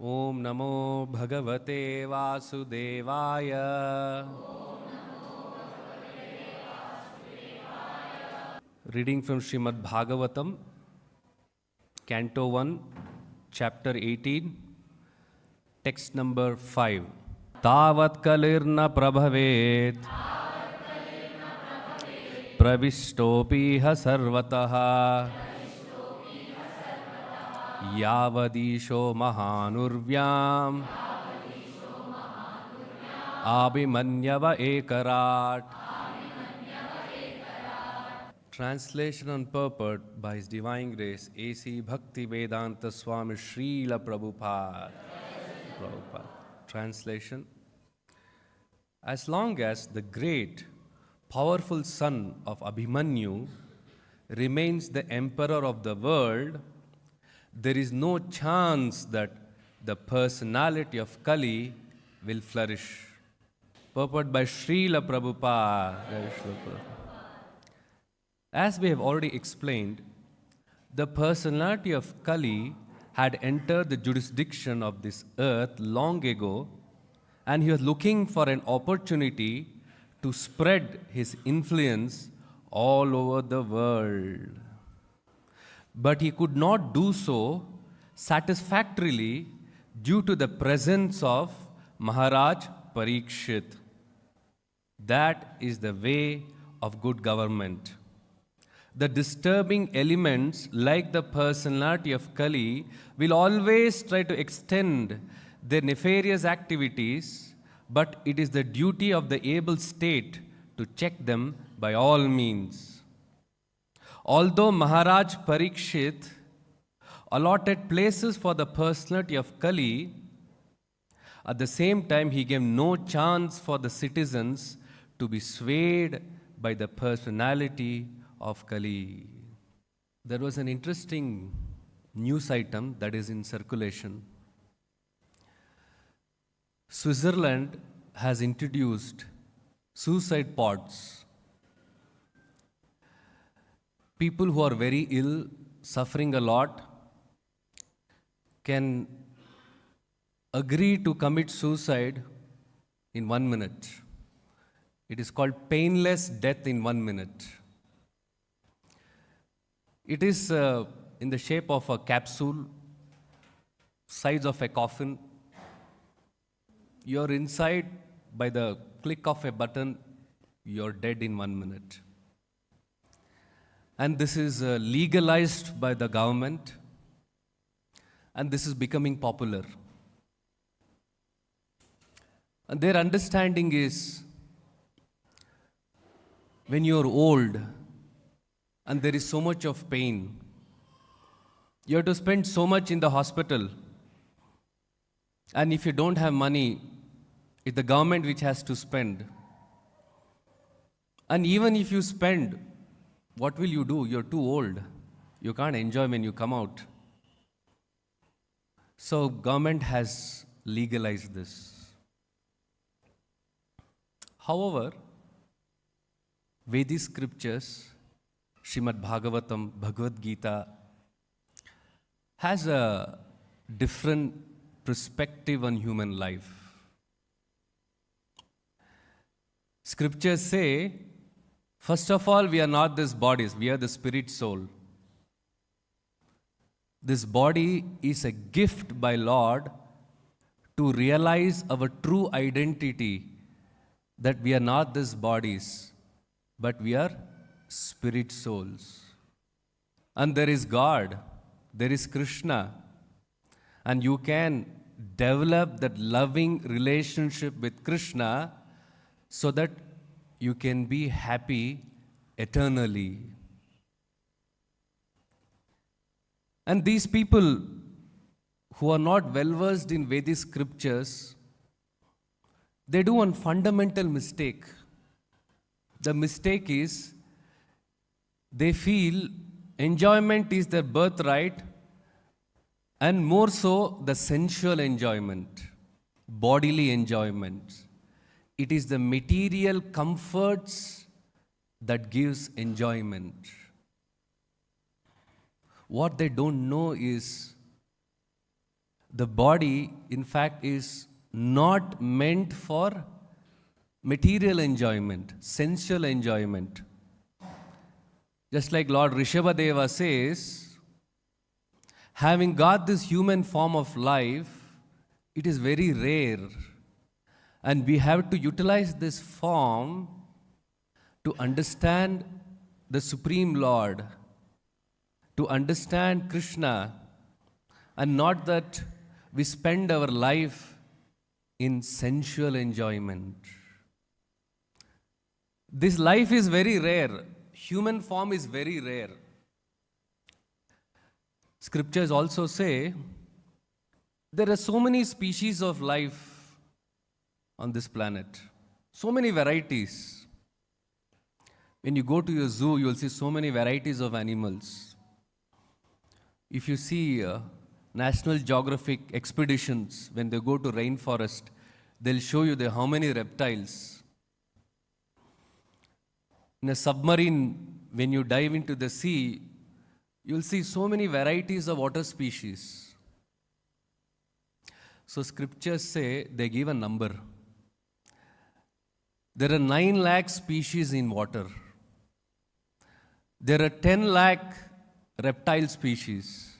Om Namo Bhagavate Vasudevaya. Reading from Srimad Bhagavatam, Canto 1, Chapter 18, Text number 5. Tavat kalirna prabhavet pravishtopiha sarvataha yavadisho mahanurvyam abhimanyava ekarat. Translation and purport by His Divine Grace A.C. Bhaktivedanta Swami Srila Prabhupada. Translation: as long as the great, powerful son of Abhimanyu remains the emperor of the world, there is no chance that the personality of Kali will flourish. Purport by Srila Prabhupada. As we have already explained, the personality of Kali had entered the jurisdiction of this earth long ago, and he was looking for an opportunity to spread his influence all over the world. But he could not do so satisfactorily due to the presence of Maharaj Parikshit. That is the way of good government. The disturbing elements, like the personality of Kali, will always try to extend their nefarious activities, but it is the duty of the able state to check them by all means. Although Maharaj Parikshit allotted places for the personality of Kali, at the same time he gave no chance for the citizens to be swayed by the personality of Kali. There was an interesting news item that is in circulation. Switzerland has introduced suicide pods. People who are very ill, suffering a lot, can agree to commit suicide in 1 minute. It is called painless death in 1 minute. It is in the shape of a capsule, size of a coffin. You're inside, by the click of a button, you're dead in 1 minute. And this is legalized by the government, and this is becoming popular. And their understanding is, when you're old and there is so much of pain, you have to spend so much in the hospital. And if you don't have money, it's the government which has to spend. And even if you spend, what will you do? You're too old. You can't enjoy when you come out. So government has legalized this. However, Vedic scriptures, Srimad Bhagavatam, Bhagavad Gita, has a different perspective on human life. Scriptures say, first of all, we are not these bodies, we are the spirit soul. This body is a gift by Lord to realize our true identity, that we are not these bodies, but we are spirit souls. And there is God, there is Krishna, and you can develop that loving relationship with Krishna so that you can be happy eternally. And these people who are not well versed in Vedic scriptures, they do one fundamental mistake. The mistake is, they feel enjoyment is their birthright, and more so the sensual enjoyment, bodily enjoyment. It is the material comforts that gives enjoyment. What they don't know is The body, in fact, is not meant for material enjoyment, sensual enjoyment. Just like Lord Rishabhadeva says, having got this human form of life, it is very rare. And we have to utilize this form to understand the Supreme Lord, to understand Krishna, and not that we spend our life in sensual enjoyment. This life is very rare. Human form is very rare. Scriptures also say there are so many species of life on this planet, so many varieties. When you go to a zoo, you will see so many varieties of animals. If you see National Geographic expeditions, when they go to rainforest, they'll show you how many reptiles. In a submarine, when you dive into the sea, you'll see so many varieties of water species. So scriptures say, they give a number. There are 9 lakh species in water. There are 10 lakh reptile species.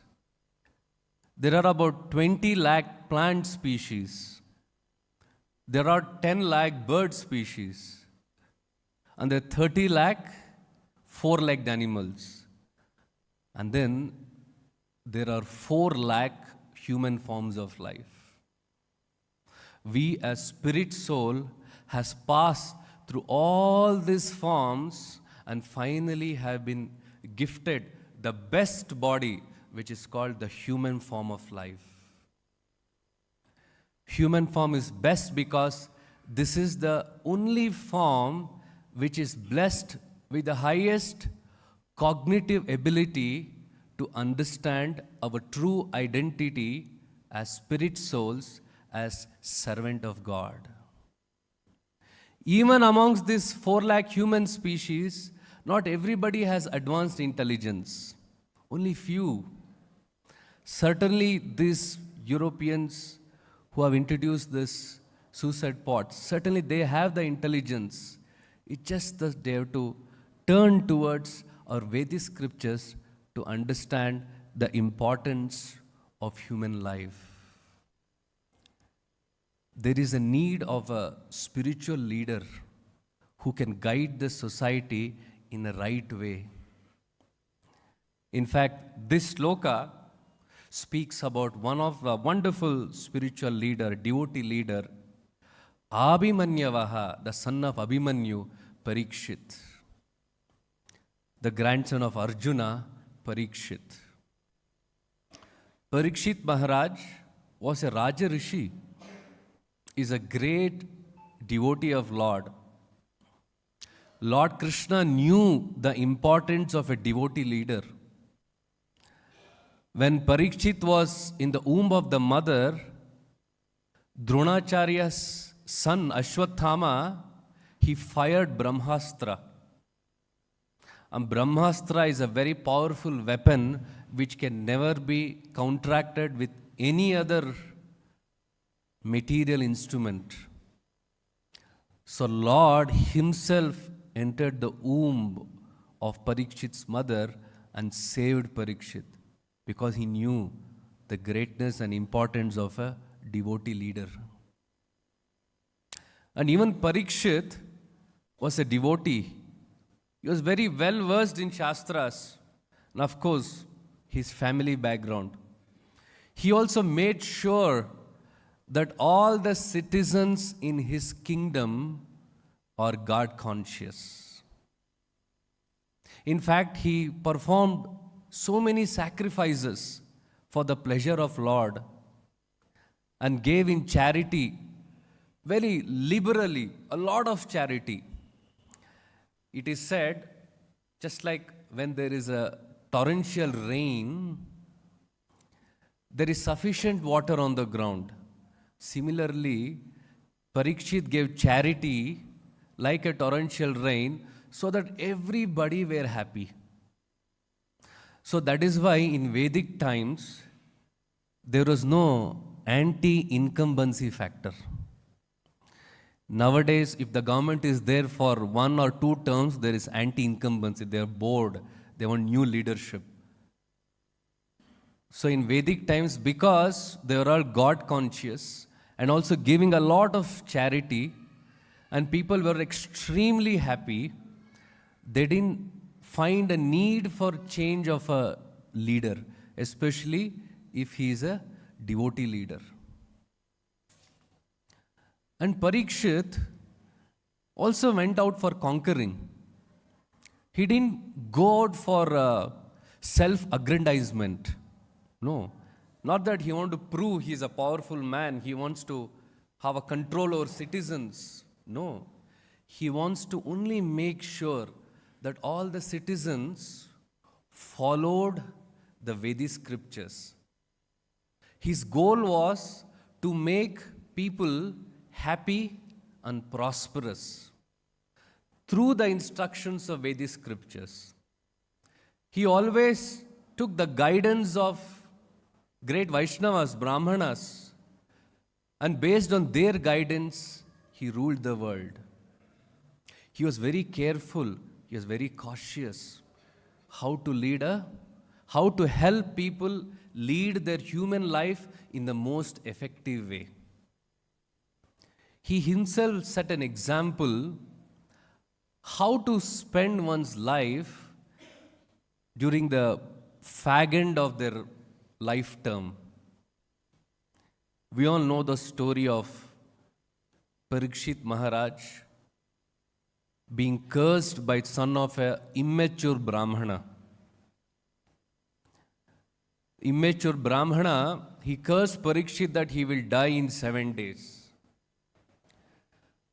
There are about 20 lakh plant species. There are 10 lakh bird species. And there are 30 lakh four-legged animals. And then there are 4 lakh human forms of life. We as spirit soul has passed through all these forms and finally have been gifted the best body, which is called the human form of life. Human form is best because this is the only form which is blessed with the highest cognitive ability to understand our true identity as spirit souls, as servant of God. Even amongst this 4 lakh human species, not everybody has advanced intelligence. Only few. Certainly these Europeans who have introduced this suicide pots, certainly they have the intelligence. It's just that they have to turn towards our Vedic scriptures to understand the importance of human life. There is a need of a spiritual leader who can guide the society in a right way. In fact, this sloka speaks about one of the wonderful spiritual leader, devotee leader, Abhimanyavaha, the son of Abhimanyu, Parikshit, the grandson of Arjuna, Parikshit. Parikshit Maharaj was a Raja Rishi, is a great devotee of Lord. Lord Krishna knew the importance of a devotee leader. When Parikshit was in the womb of the mother, Dronacharya's son Ashwathama, he fired Brahmastra. And Brahmastra is a very powerful weapon which can never be counteracted with any other material instrument. So Lord himself entered the womb of Parikshit's mother and saved Parikshit because he knew the greatness and importance of a devotee leader. And even Parikshit was a devotee. He was very well versed in shastras and of course his family background. He also made sure that all the citizens in his kingdom are God conscious. In fact, he performed so many sacrifices for the pleasure of Lord and gave in charity very liberally, a lot of charity. It is said, just like when there is a torrential rain, there is sufficient water on the ground. Similarly, Parikshit gave charity like a torrential rain so that everybody were happy. So that is why in Vedic times, there was no anti-incumbency factor. Nowadays, if the government is there for 1 or 2 terms, there is anti-incumbency. They are bored. They want new leadership. So in Vedic times, because they were all God conscious and also giving a lot of charity, and people were extremely happy, they didn't find a need for change of a leader, especially if he is a devotee leader. And Parikshit also went out for conquering. He didn't go out for self-aggrandizement. No, not that he wants to prove he is a powerful man. He wants to have a control over citizens. No, he wants to only make sure that all the citizens followed the Vedic scriptures. His goal was to make people happy and prosperous through the instructions of Vedic scriptures. He always took the guidance of great Vaishnavas, Brahmanas, and based on their guidance, he ruled the world. He was very careful, he was very cautious how to help people lead their human life in the most effective way. He himself set an example how to spend one's life during the fag end of their life term. We all know the story of Parikshit Maharaj being cursed by son of an immature Brahmana. Immature Brahmana, he cursed Parikshit that he will die in 7 days.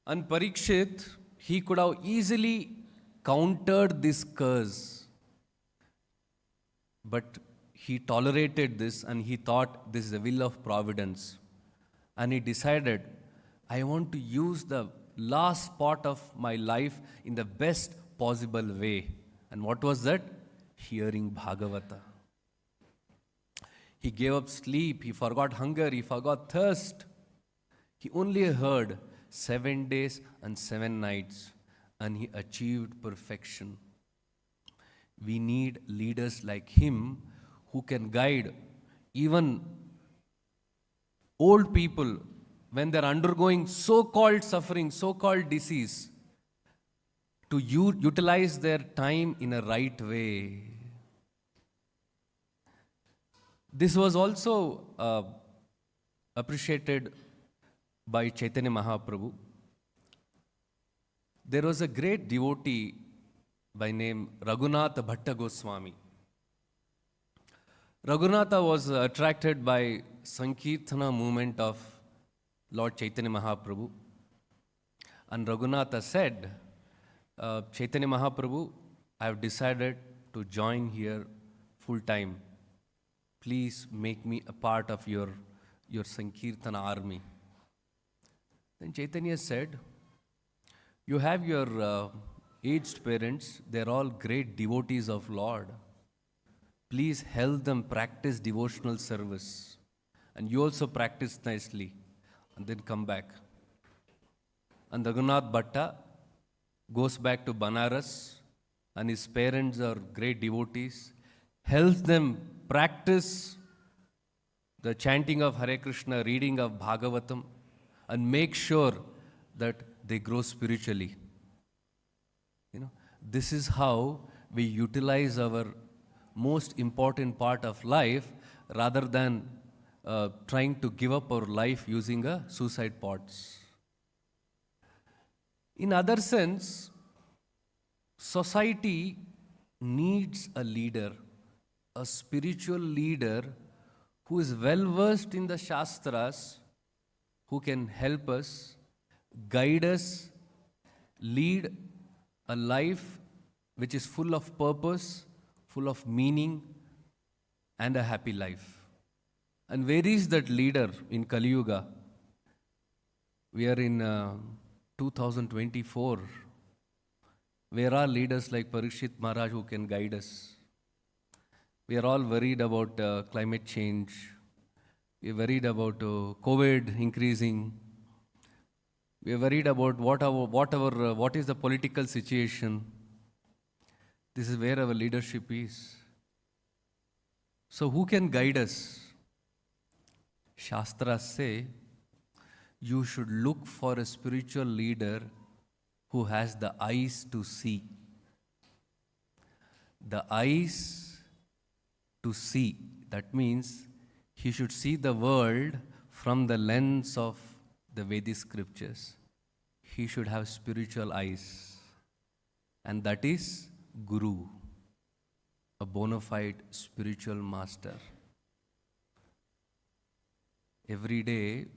And Parikshit, he could have easily countered this curse. But he tolerated this and he thought this is the will of providence. And he decided, I want to use the last part of my life in the best possible way. And what was that? Hearing Bhagavata. He gave up sleep, he forgot hunger, he forgot thirst. He only heard 7 days and 7 nights and he achieved perfection. We need leaders like him who can guide even old people when they're undergoing so-called suffering, so-called disease, to utilize their time in a right way. This was also appreciated by Chaitanya Mahaprabhu. There was a great devotee by name Raghunatha Bhatta Goswami. Raghunatha was attracted by Sankirtana movement of Lord Chaitanya Mahaprabhu. And Raghunatha said, Chaitanya Mahaprabhu, I have decided to join here full time. Please make me a part of your Sankirtana army. Then Chaitanya said, you have your aged parents, they're all great devotees of Lord. Please help them practice devotional service. And you also practice nicely. And then come back. And Raghunath Bhatta goes back to Banaras, and his parents are great devotees, helps them practice the chanting of Hare Krishna, reading of Bhagavatam, and make sure that they grow spiritually. This is how we utilize our most important part of life rather than trying to give up our life using a suicide pods. In other sense, society needs a leader, a spiritual leader who is well versed in the shastras, who can help us, guide us, lead a life which is full of purpose, full of meaning, and a happy life. And where is that leader in Kali Yuga? We are in 2024. Where are leaders like Parikshit Maharaj who can guide us? We are all worried about climate change. We are worried about COVID increasing. We are worried about what is the political situation. This is where our leadership is. So who can guide us? Shastras say, you should look for a spiritual leader who has the eyes to see. The eyes to see. That means he should see the world from the lens of the Vedic scriptures. He should have spiritual eyes. And that is Guru, a bona fide spiritual master. Every day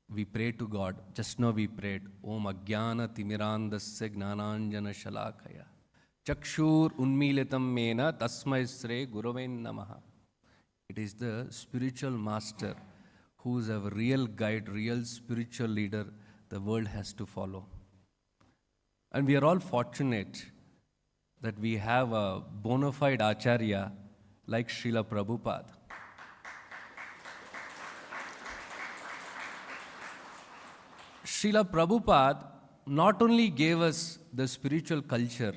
we pray to God. Just now we prayed, Om Ajnana Timirandasya Gnananjana Shalakaya Chakshur Unmilitam Mena Tasmai Sre Guruvain Namaha. It is the spiritual master who is a real guide, real spiritual leader the world has to follow. And we are all fortunate that we have a bona fide acharya like Srila Prabhupada. Srila Prabhupada not only gave us the spiritual culture,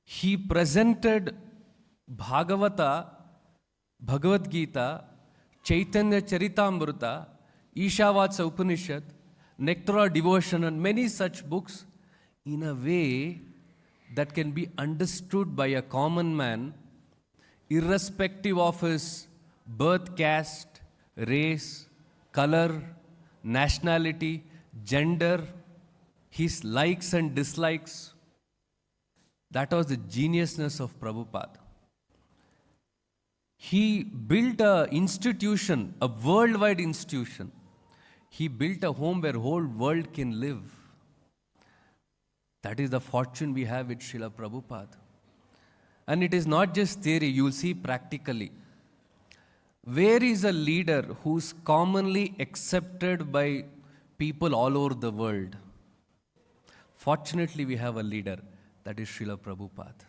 he presented Bhagavad Gita, Chaitanya Charitamrita, Ishavatsa Upanishad, Nectar Devotion, and many such books in a way that can be understood by a common man, irrespective of his birth caste, race, color, nationality, gender, his likes and dislikes. That was the geniusness of Prabhupada. He built an institution, a worldwide institution. He built a home where whole world can live. That is the fortune we have with Srila Prabhupada. And it is not just theory, you will see practically. Where is a leader who's commonly accepted by people all over the world? Fortunately, we have a leader, that is Srila Prabhupada.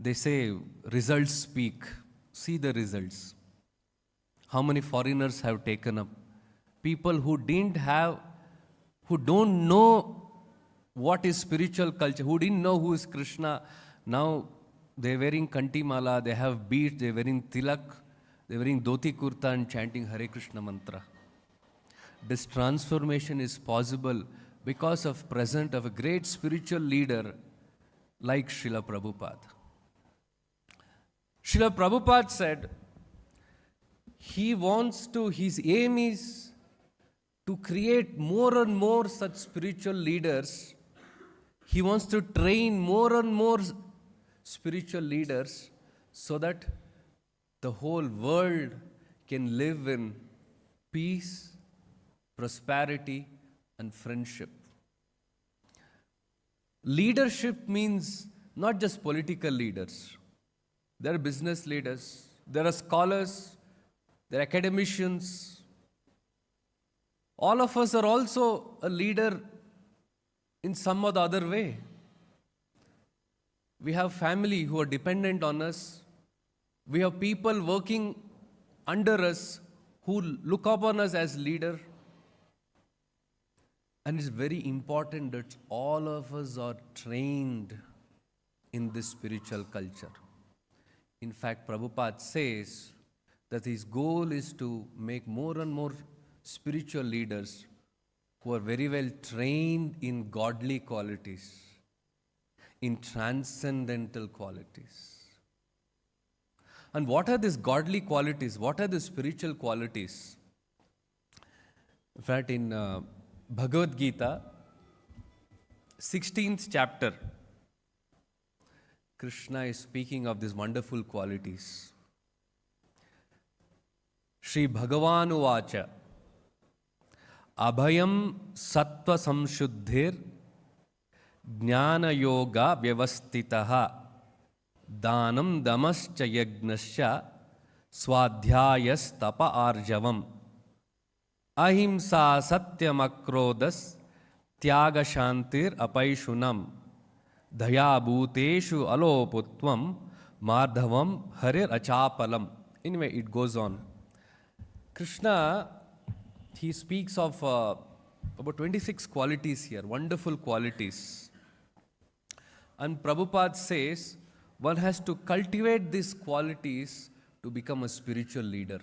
They say results speak. See the results. How many foreigners have taken up? People who don't know what is spiritual culture, who didn't know who is Krishna. Now they're wearing kantimala, they have beads, they're wearing tilak, they're wearing dhoti kurta and chanting Hare Krishna mantra. This transformation is possible because of presence of a great spiritual leader like Srila Prabhupada. Srila Prabhupada said, his aim is to create more and more such spiritual leaders. He wants to train more and more spiritual leaders so that the whole world can live in peace, prosperity, and friendship. Leadership means not just political leaders. There are business leaders, there are scholars, there are academicians. All of us are also a leader in some or the other way. We have family who are dependent on us. We have people working under us who look upon us as leader. And it's very important that all of us are trained in this spiritual culture. In fact, Prabhupada says that his goal is to make more and more spiritual leaders who are very well trained in godly qualities, in transcendental qualities. And what are these godly qualities? What are the spiritual qualities? In fact, in Bhagavad Gita, 16th chapter, Krishna is speaking of these wonderful qualities. Shri Bhagavan Uvacha Abhayam Sattva Samshuddhir Jnana Yoga Vyavastitaha Danam Damascha Yagnascha Swadhyayas Tapa Arjavam Ahimsa Satyam Akrodas Tyaga Shantir Apaishunam Dhaya Bhuteshu Aloputvam Madhavam Harir Achapalam. anyway, it goes on. Krishna, he speaks of about 26 qualities here, wonderful qualities. And Prabhupada says one has to cultivate these qualities to become a spiritual leader.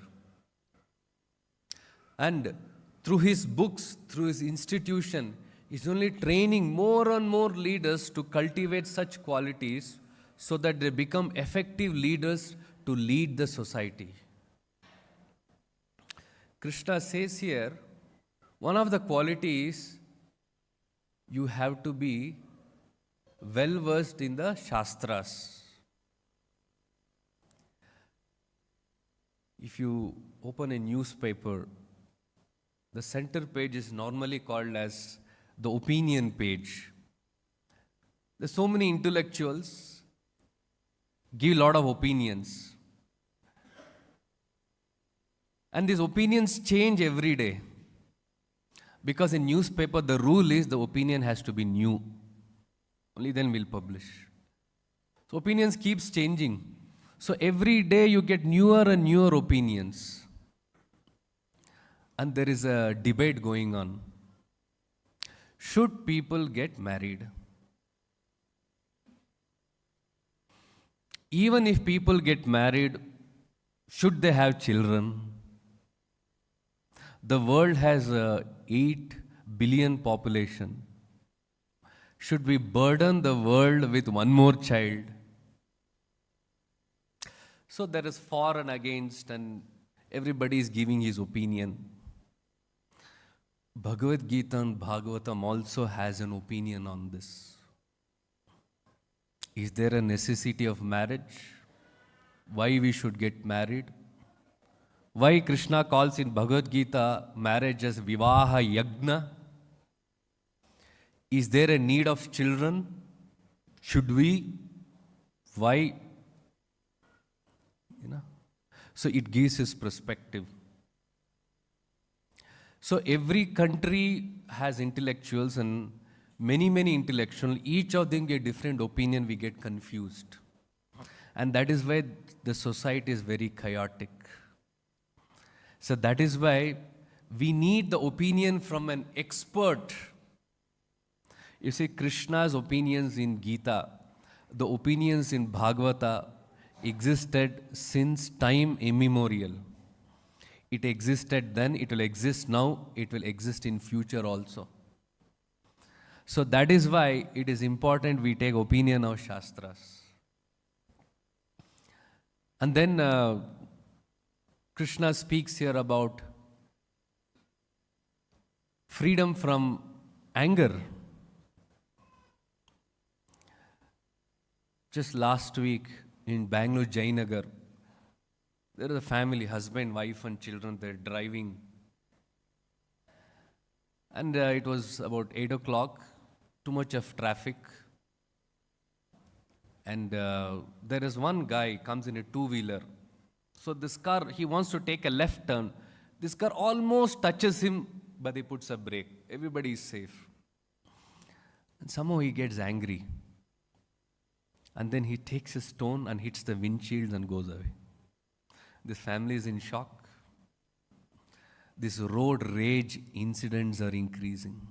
And through his books, through his institution, he's only training more and more leaders to cultivate such qualities so that they become effective leaders to lead the society. Krishna says here, one of the qualities, you have to be well versed in the shastras. If you open a newspaper, the center page is normally called as the opinion page. There's so many intellectuals give a lot of opinions. And these opinions change every day. Because in newspaper, the rule is the opinion has to be new. Only then we'll publish. So opinions keeps changing. So every day you get newer and newer opinions. And there is a debate going on. Should people get married? Even if people get married, should they have children? The world has 8 billion population. Should we burden the world with one more child? So there is for and against, and everybody is giving his opinion. Bhagavad Gita and Bhagavatam also has an opinion on this. Is there a necessity of marriage? Why we should get married? Why Krishna calls in Bhagavad Gita marriage as Vivaha Yagna? Is there a need of children? Should we? Why? So it gives his perspective. So every country has intellectuals, and many intellectuals, each of them get different opinion, we get confused. And that is why the society is very chaotic. So that is why we need the opinion from an expert. You see, Krishna's opinions in Gita, the opinions in Bhagavata existed since time immemorial. It existed then, it will exist now, it will exist in future also. So that is why it is important we take opinion of shastras. And then Krishna speaks here about freedom from anger. Just last week in Bangalore, Jainagar, there is a family, husband, wife and children, they're driving. And it was about 8 o'clock, too much of traffic. And there is one guy comes in a two-wheeler. So this car, he wants to take a left turn. This car almost touches him, but he puts a brake. Everybody is safe. And somehow he gets angry. And then he takes a stone and hits the windshield and goes away. This family is in shock. These road rage incidents are increasing.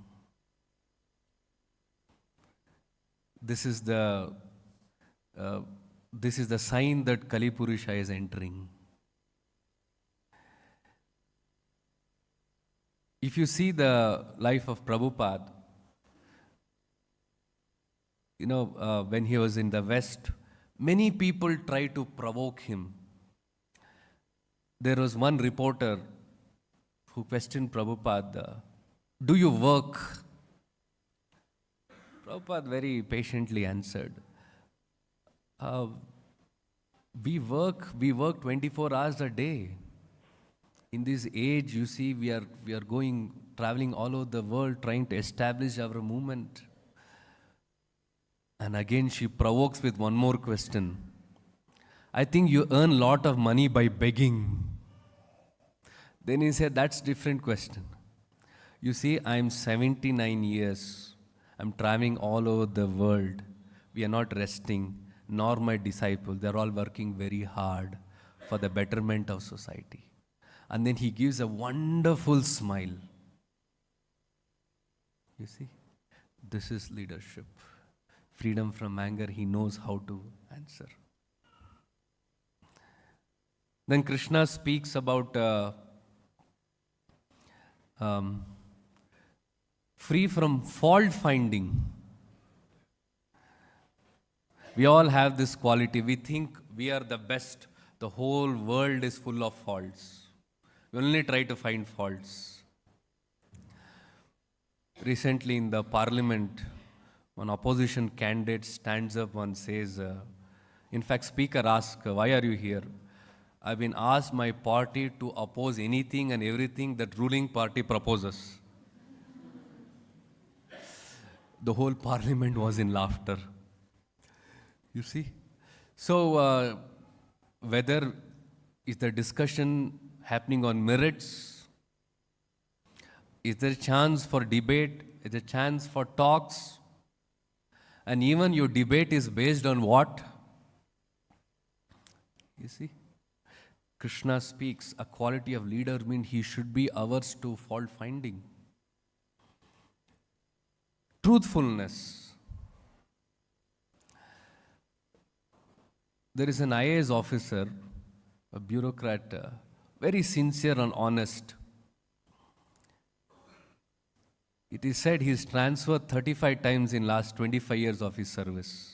This is the sign that Kali Purusha is entering. If you see the life of Prabhupada, when he was in the West, many people tried to provoke him. There was one reporter who questioned Prabhupada, do you work? Prabhupada very patiently answered, we work 24 hours a day. In this age, you see, we are traveling all over the world, trying to establish our movement. And again, she provokes with one more question. I think you earn a lot of money by begging. Then he said, that's different question. You see, I'm 79 years. I'm traveling all over the world. We are not resting, nor my disciples. They're all working very hard. for the betterment of society. And then he gives a wonderful smile. You see, this is leadership. Freedom from anger, he knows how to answer. Then Krishna speaks about free from fault finding. We all have this quality. We think we are the best. The whole world is full of faults. We only try to find faults. Recently in the parliament, one opposition candidate stands up and says, in fact, speaker asks, why are you here? I've been asked my party to oppose anything and everything that ruling party proposes. The whole parliament was in laughter. You see? So, whether is the discussion happening on merits? Is there a chance for debate? Is there a chance for talks? And even your debate is based on what? You see? Krishna speaks, a quality of leader means he should be averse to fault finding. Truthfulness. There is an IAS officer, a bureaucrat, very sincere and honest. It is said he is transferred 35 times in last 25 years of his service.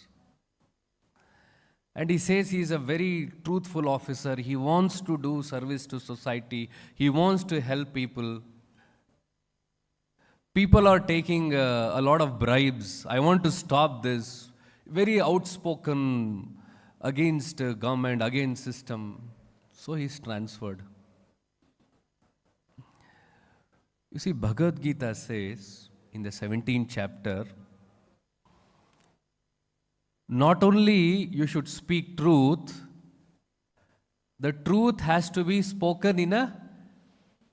And he says he is a very truthful officer. He wants to do service to society. He wants to help people. People are taking a lot of bribes. I want to stop this. Very outspoken against government, against system. So he is transferred. You see, Bhagavad Gita says in the 17th chapter, not only you should speak truth, the truth has to be spoken in a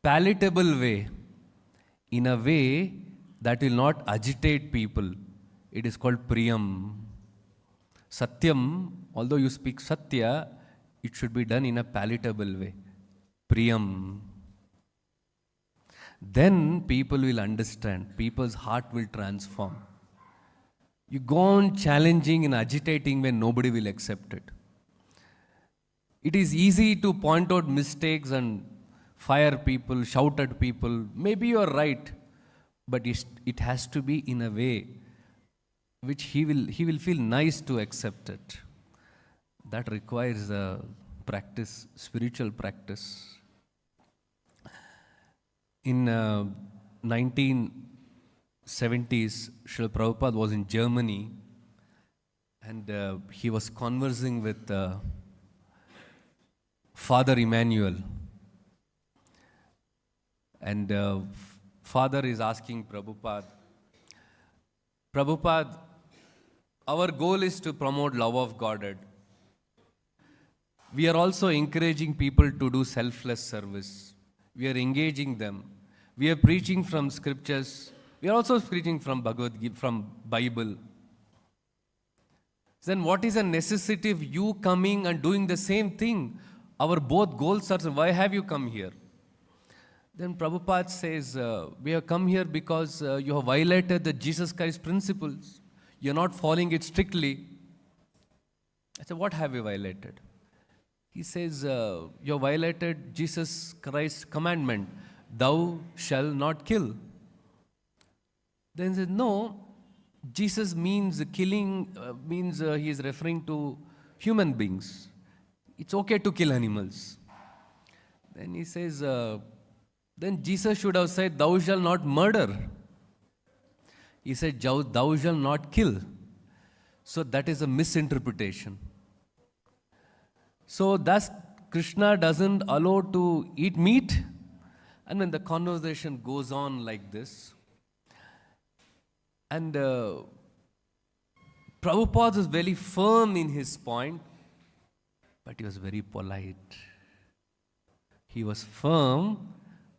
palatable way, in a way that will not agitate people. It is called Priyam. Satyam, although you speak Satya, it should be done in a palatable way. Priyam. Then people will understand. People's heart will transform. You go on challenging and agitating when nobody will accept it. It is easy to point out mistakes and fire people, shout at people. Maybe you are right, but it has to be in a way which he will feel nice to accept it. That requires a practice, spiritual practice. In 1970s, Srila Prabhupada was in Germany and he was conversing with Father Emmanuel. And Father is asking Prabhupada, our goal is to promote love of Godhead. We are also encouraging people to do selfless service. We are engaging them. We are preaching from scriptures. We are also preaching from Bhagavad Gita, from Bible. Then what is the necessity of you coming and doing the same thing? Our both goals are, why have you come here? Then Prabhupada says, we have come here because you have violated the Jesus Christ principles. You are not following it strictly. I said, what have you violated? He says, you have violated Jesus Christ's commandment, thou shalt not kill. Then he says, no, Jesus means killing, means he is referring to human beings. It's okay to kill animals. Then he says, then Jesus should have said, thou shalt not murder. He said, thou shalt not kill. So that is a misinterpretation. So thus Krishna doesn't allow to eat meat. And when the conversation goes on like this, and Prabhupada was very firm in his point, but he was very polite. He was firm,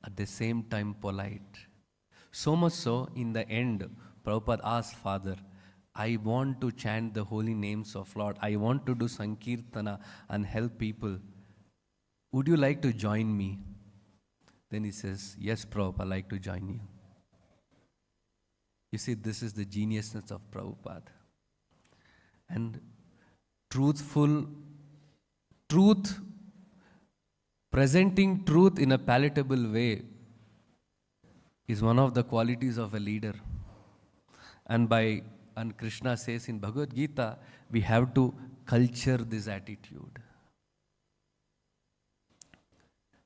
at the same time polite. So much so, in the end, Prabhupada asked Father, I want to chant the holy names of Lord. I want to do Sankirtana and help people. would you like to join me? Then he says, yes, Prabhupada, I'd like to join you. You see, this is the geniusness of Prabhupada. And truth, presenting truth in a palatable way is one of the qualities of a leader. And Krishna says in Bhagavad Gita, we have to culture this attitude.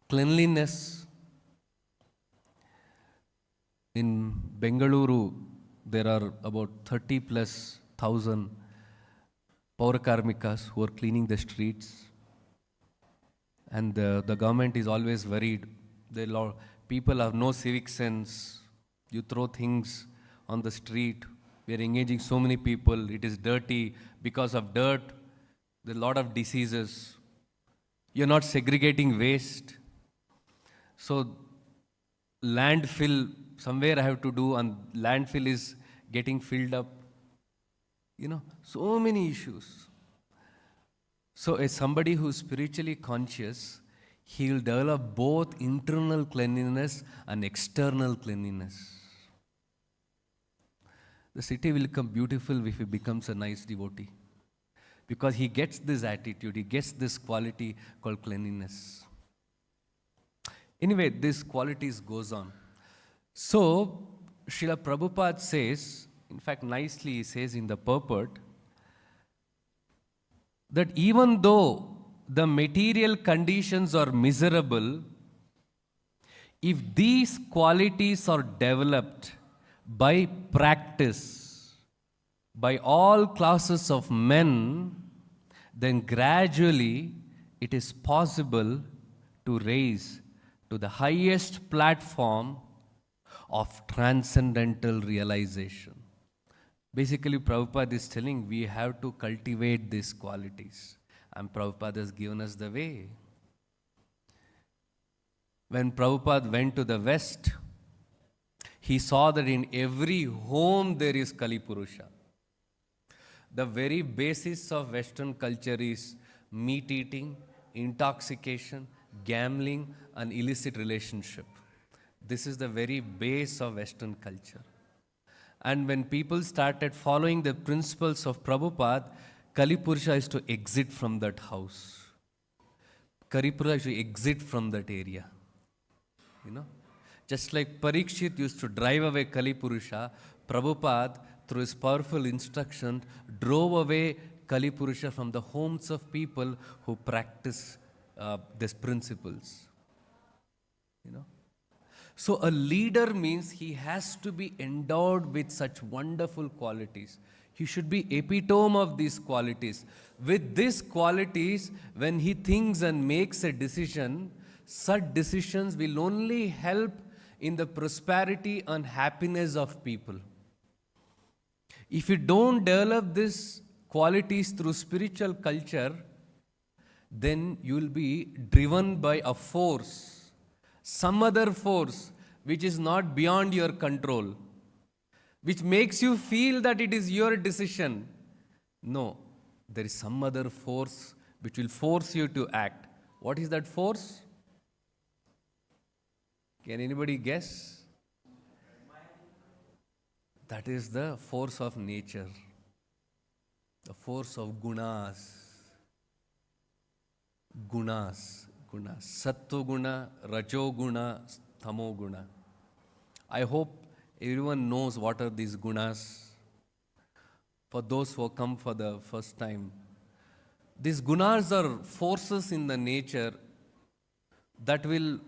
Cleanliness. In Bengaluru, there are about 30 plus thousand Paurakarmikas who are cleaning the streets. And the government is always worried. People have no civic sense. You throw things on the street. We are engaging so many people. It is dirty. Because of dirt, there are a lot of diseases. You're not segregating waste. So landfill, somewhere I have to do, and landfill is getting filled up. So many issues. So as somebody who is spiritually conscious, he will develop both internal cleanliness and external cleanliness. The city will become beautiful if he becomes a nice devotee. Because he gets this attitude, he gets this quality called cleanliness. Anyway, this qualities goes on. So, Srila Prabhupada says, in fact nicely he says in the purport, that even though the material conditions are miserable, if these qualities are developed by practice, by all classes of men, then gradually it is possible to raise to the highest platform of transcendental realization. Basically, Prabhupada is telling we have to cultivate these qualities. And Prabhupada has given us the way. When Prabhupada went to the West, he saw that in every home there is Kali Purusha. The very basis of Western culture is meat eating, intoxication, gambling, and illicit relationship. This is the very base of Western culture. And when people started following the principles of Prabhupada, Kali Purusha is to exit from that house. Kali Purusha is to exit from that area. Just like Parikshit used to drive away Kali Purusha, Prabhupada, through his powerful instruction, drove away Kali Purusha from the homes of people who practice these principles. So a leader means he has to be endowed with such wonderful qualities. He should be epitome of these qualities. With these qualities, when he thinks and makes a decision, such decisions will only help in the prosperity and happiness of people. If you don't develop these qualities through spiritual culture, then you will be driven by a force, some other force which is not beyond your control, which makes you feel that it is your decision. No, there is some other force which will force you to act. What is that force? Can anybody guess? That is the force of nature, the force of gunas. Gunas. Sattva guna, rajo guna, tamo guna. I hope everyone knows what are these gunas. For those who come for the first time, these gunas are forces in the nature that will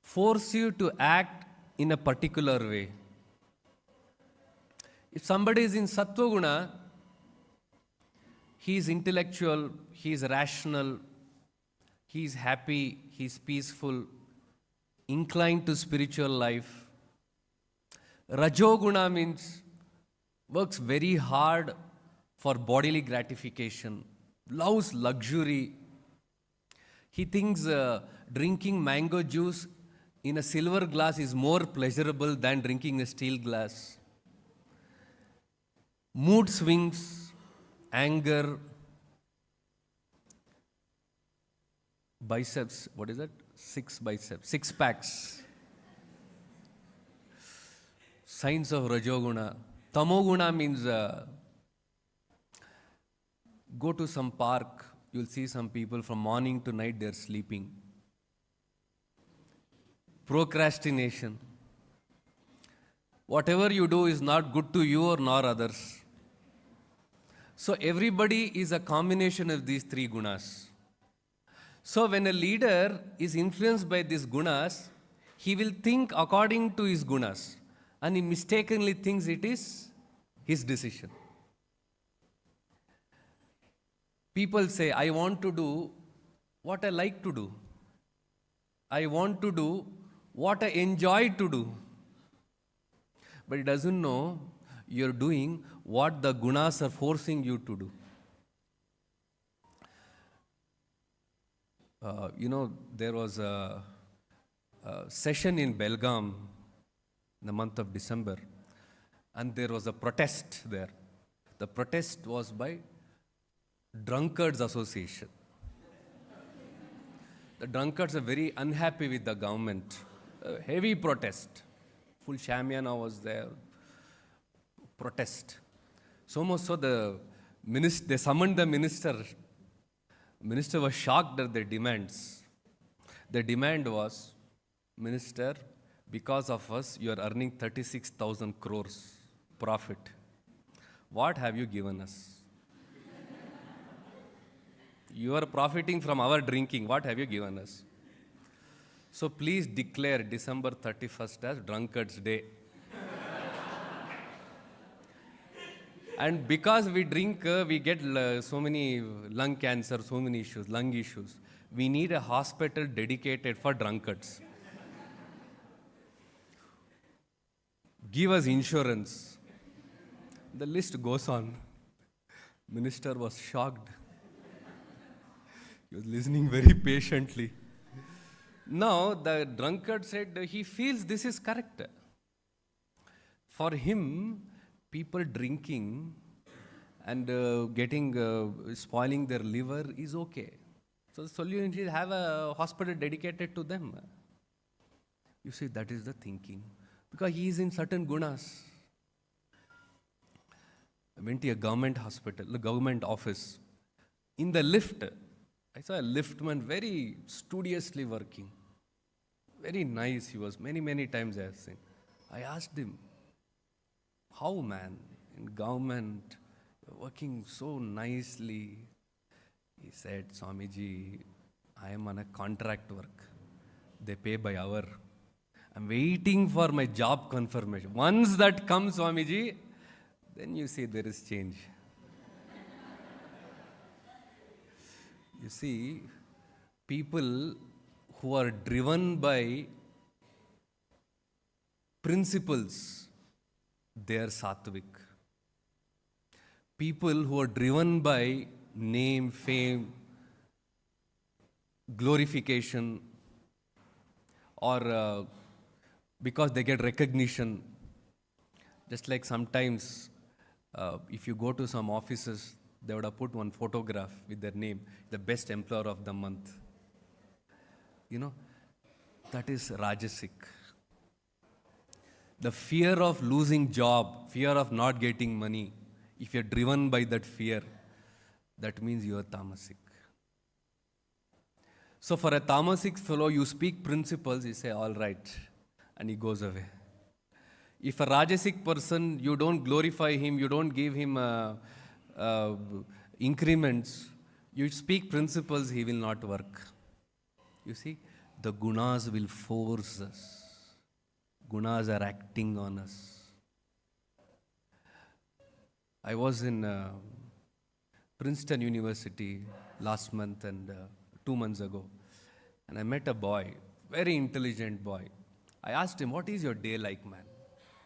force you to act in a particular way. If somebody is in Sattva guna, he is intellectual, he is rational, he is happy, he is peaceful, inclined to spiritual life. Rajoguna means works very hard for bodily gratification, loves luxury. He thinks drinking mango juice in a silver glass is more pleasurable than drinking a steel glass. Mood swings, anger, biceps, what is that? Six biceps, six packs. Signs of Rajoguna. Tamoguna means go to some park, you'll see some people from morning to night they're sleeping. Procrastination. Whatever you do is not good to you or nor others. So everybody is a combination of these three gunas. So when a leader is influenced by these gunas, he will think according to his gunas, and he mistakenly thinks it is his decision. People say, I want to do what I like to do. I want to do what I enjoy to do. But he doesn't know you're doing what the gunas are forcing you to do. There was a session in Belgaum in the month of December, and there was a protest there. The protest was by Drunkards Association. The drunkards are very unhappy with the government. A heavy protest. Full shamiana was there. Protest. So much so they summoned the minister. Minister was shocked at their demands. The demand was, Minister, because of us, you are earning 36,000 crores profit. What have you given us? You are profiting from our drinking. What have you given us? So please declare December 31st as Drunkards Day. And because we drink, we get so many lung cancer, so many issues, lung issues. We need a hospital dedicated for drunkards. Give us insurance. The list goes on. Minister was shocked. He was listening very patiently. Now, the drunkard said he feels this is correct. For him, people drinking and spoiling their liver is okay. So the solution is have a hospital dedicated to them. You see, that is the thinking. Because he is in certain gunas. I went to a government hospital, the government office. In the lift, I saw a liftman very studiously working. Very nice he was. Many, many times I have seen. I asked him, how man, in government, working so nicely? He said, Swamiji, I am on a contract work. They pay by hour. I'm waiting for my job confirmation. Once that comes, Swamiji, then you see there is change. You see, people who are driven by principles, they are sattvic. People who are driven by name, fame, glorification, or because they get recognition. Just like sometimes, if you go to some offices, they would have put one photograph with their name, the best employer of the month. That is Rajasic. The fear of losing job, fear of not getting money, if you're driven by that fear, that means you are tamasic. So for a tamasic fellow, you speak principles, you say, all right, and he goes away. If a Rajasic person, you don't glorify him, you don't give him increments, you speak principles, he will not work. You see, the gunas will force us. Gunas are acting on us. I was in Princeton University last month and 2 months ago, and I met a boy, very intelligent boy. I asked him, what is your day like, man?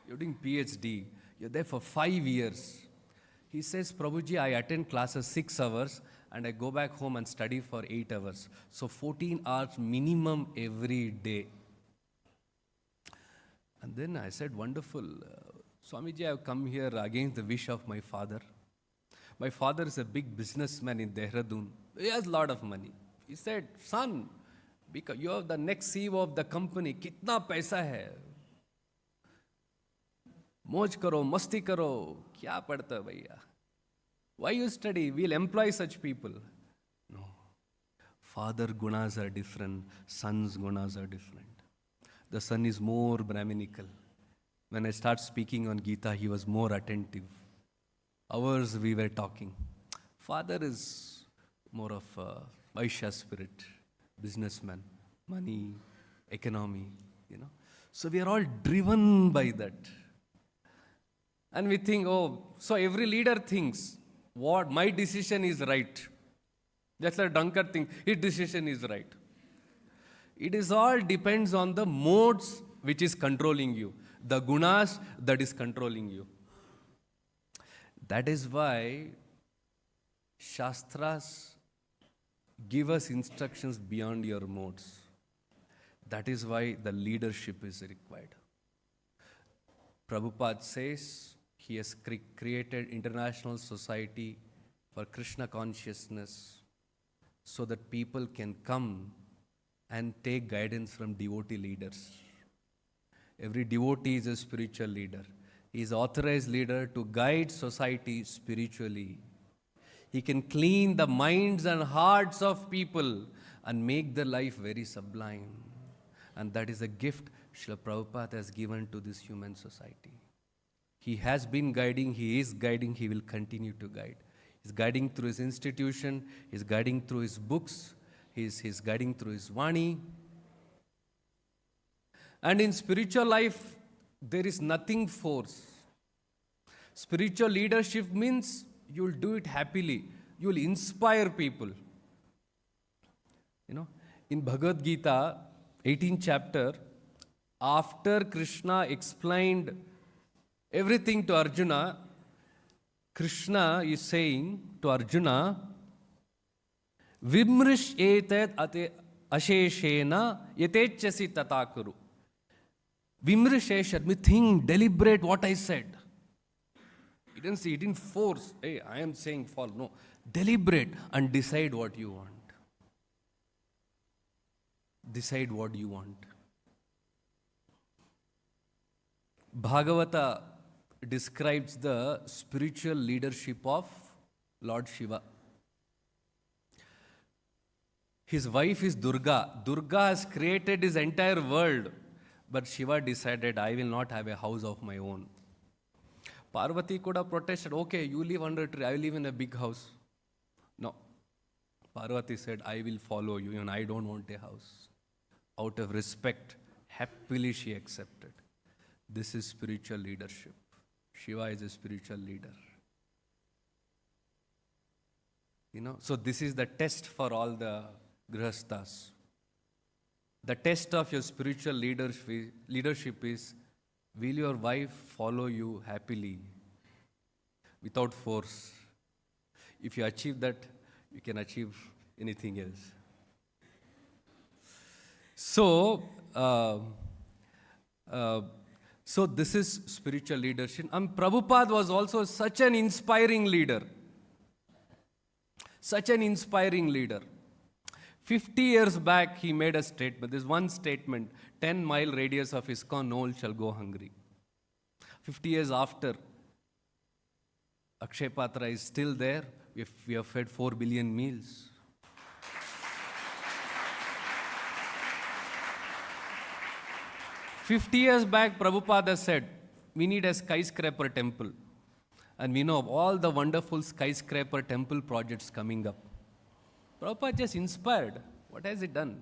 You're doing PhD. You're there for 5 years. He says, Prabhuji, I attend classes 6 hours and I go back home and study for 8 hours. So 14 hours minimum every day. And then I said, wonderful. Swamiji, I have come here against the wish of my father. My father is a big businessman in Dehradun. He has a lot of money. He said, son, because you are the next CEO of the company, कितना पैसा है? मौज करो, मस्ती करो, क्या पढ़ता है भैया? Why you study? We'll employ such people. No. Father gunas are different, son's gunas are different. The son is more Brahminical. When I start speaking on Gita, he was more attentive. Hours we were talking. Father is more of a Vaishya spirit, businessman, money, economy, So we are all driven by that. And we think, so every leader thinks, what my decision is right. That's a drunkard thing. His decision is right. It is all depends on the modes which is controlling you. The gunas that is controlling you. That is why shastras give us instructions beyond your modes. That is why the leadership is required. Prabhupada says he has created international society for Krishna consciousness so that people can come and take guidance from devotee leaders. Every devotee is a spiritual leader. He is authorized leader to guide society spiritually. He can clean the minds and hearts of people and make their life very sublime. And that is a gift Srila Prabhupada has given to this human society. He has been guiding, he is guiding, he will continue to guide. He's guiding through his institution, he's guiding through his books, he's guiding through his Vani. And in spiritual life, there is nothing force. Spiritual leadership means you'll do it happily. You'll inspire people. In Bhagavad Gita, 18th chapter, after Krishna explained everything to Arjuna, Krishna is saying to Arjuna, Vimrish etet ate asheshena yetechasi tatakuru. Vimrish, think, deliberate what I said. He didn't force, hey, I am saying follow. No, deliberate and decide what you want. Decide what you want. Bhagavata describes the spiritual leadership of Lord Shiva. His wife is Durga. Durga has created his entire world. But Shiva decided, I will not have a house of my own. Parvati could have protested, okay, you live under a tree, I will live in a big house. No. Parvati said, I will follow you and I don't want a house. Out of respect, happily she accepted. This is spiritual leadership. Shiva is a spiritual leader. So this is the test for all the grihasthas. The test of your spiritual leadership is, will your wife follow you happily, without force? If you achieve that, you can achieve anything else. So this is spiritual leadership. And Prabhupada was also such an inspiring leader. Such an inspiring leader. 50 years back, he made a statement. There's one statement, 10-mile radius of ISKCON, no one shall go hungry. 50 years after, Akshay Patra is still there. We have fed 4 billion meals. "50 years back, Prabhupada said, we need a skyscraper temple. And we know of all the wonderful skyscraper temple projects coming up. Prabhupada just inspired. What has he done?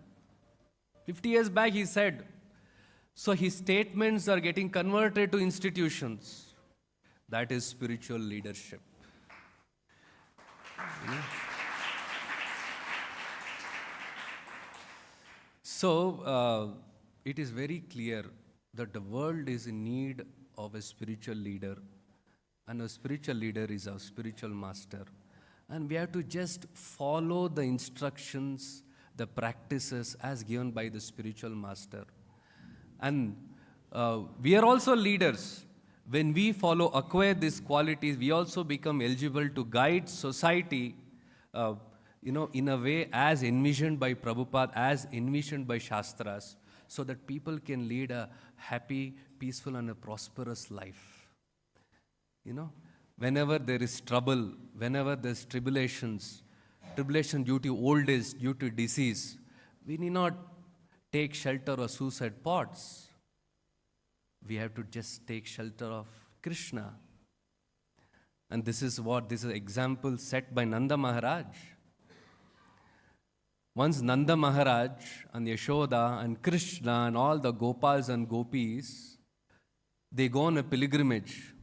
50 years back he said, so his statements are getting converted to institutions. That is spiritual leadership. So, it is very clear that the world is in need of a spiritual leader, and a spiritual leader is our spiritual master. And we have to just follow the instructions, the practices as given by the spiritual master. And we are also leaders. When we acquire these qualities, we also become eligible to guide society in a way as envisioned by Prabhupada, as envisioned by shastras, so that people can lead a happy, peaceful and a prosperous life. Whenever there is trouble, whenever there's tribulation due to old age, due to disease, we need not take shelter of suicide pots. We have to just take shelter of Krishna. And this is an example set by Nanda Maharaj. Once Nanda Maharaj and Yashoda and Krishna and all the Gopals and Gopis, they go on a pilgrimage.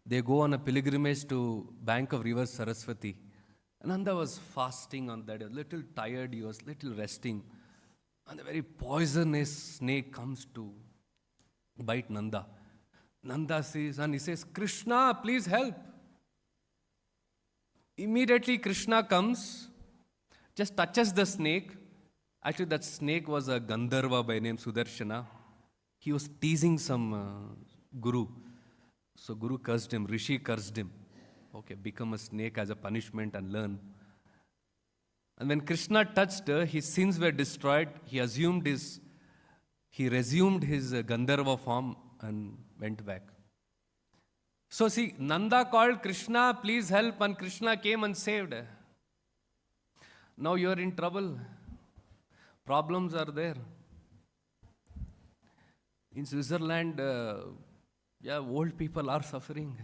They go on a pilgrimage to bank of river Saraswati. Nanda was fasting on that. He was a little tired. He was a little resting. And a very poisonous snake comes to bite Nanda. Nanda sees and he says, Krishna, please help. Immediately Krishna comes, just touches the snake. Actually, that snake was a Gandharva by name Sudarshana. He was teasing some guru. So guru cursed him, Rishi cursed him. Okay, become a snake as a punishment and learn. And when Krishna touched her, his sins were destroyed. He resumed his Gandharva form and went back. So see, Nanda called Krishna, please help, and Krishna came and saved her. Now you are in trouble. Problems are there. In Switzerland, old people are suffering.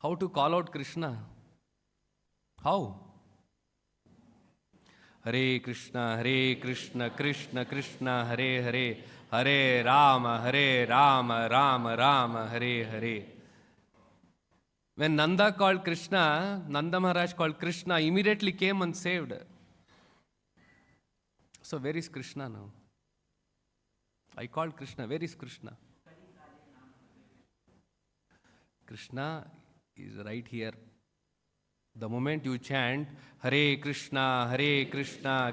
How to call out Krishna? How? Hare Krishna, Krishna Krishna, Hare Hare, Hare Rama, Rama Rama, Hare Hare. When Nanda called Krishna, Nanda Maharaj called Krishna, immediately came and saved her. So where is Krishna now? I called Krishna. Where is Krishna? Krishna is right here. The moment you chant Hare Krishna,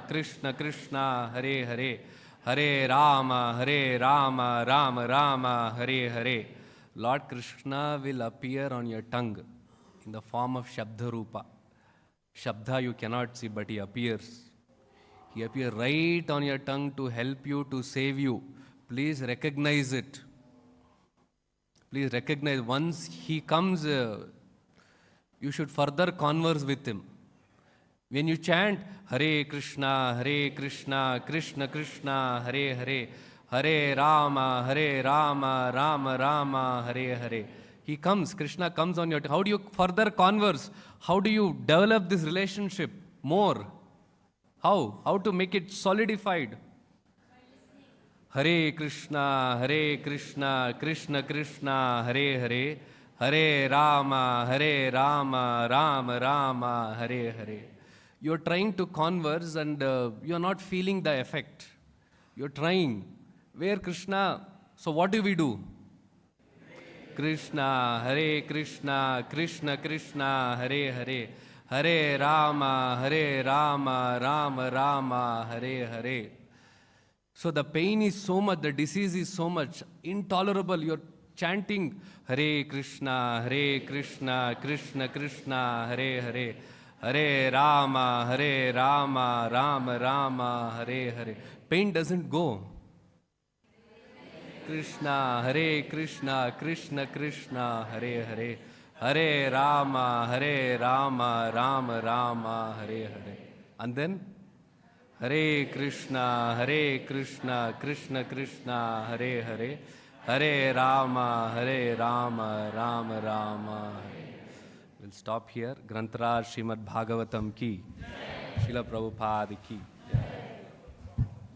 Krishna Krishna, Hare Hare, Hare Rama, Rama Rama, Hare Hare, Lord Krishna will appear on your tongue in the form of Shabda Rupa. Shabda you cannot see, but he appears. He appears right on your tongue to help you, to save you. Please recognize it. Please recognize. Once he comes, you should further converse with him. When you chant Hare Krishna, Krishna Krishna, Hare Hare, Hare Rama, Rama Rama, Hare Hare, he comes, Krishna comes on your tongue. How do you further converse? How do you develop this relationship more? How to make it solidified? Hare Krishna, Krishna Krishna, Hare Hare, Hare Rama, Rama Rama, Hare Hare. You are trying to converse and you are not feeling the effect. You are trying. Where Krishna? So what do we do? Krishna, Hare Krishna, Krishna Krishna, Hare Hare, Hare Rama, Rama Rama, Hare Hare. So the pain is so much, the disease is so much, intolerable. You're chanting Hare Krishna, Krishna Krishna, Hare Hare, Hare Rama, Rama Rama, Hare Hare. Pain doesn't go. Krishna, Hare Krishna, Krishna Krishna, Hare Hare, Hare Rama, Rama Rama, Hare Hare. And then Hare Krishna, Krishna Krishna, Hare Hare, Hare Rama, Rama Rama, Hare. We'll stop here. Grantaraj Srimad Bhagavatam ki, Srila Prabhupada ki.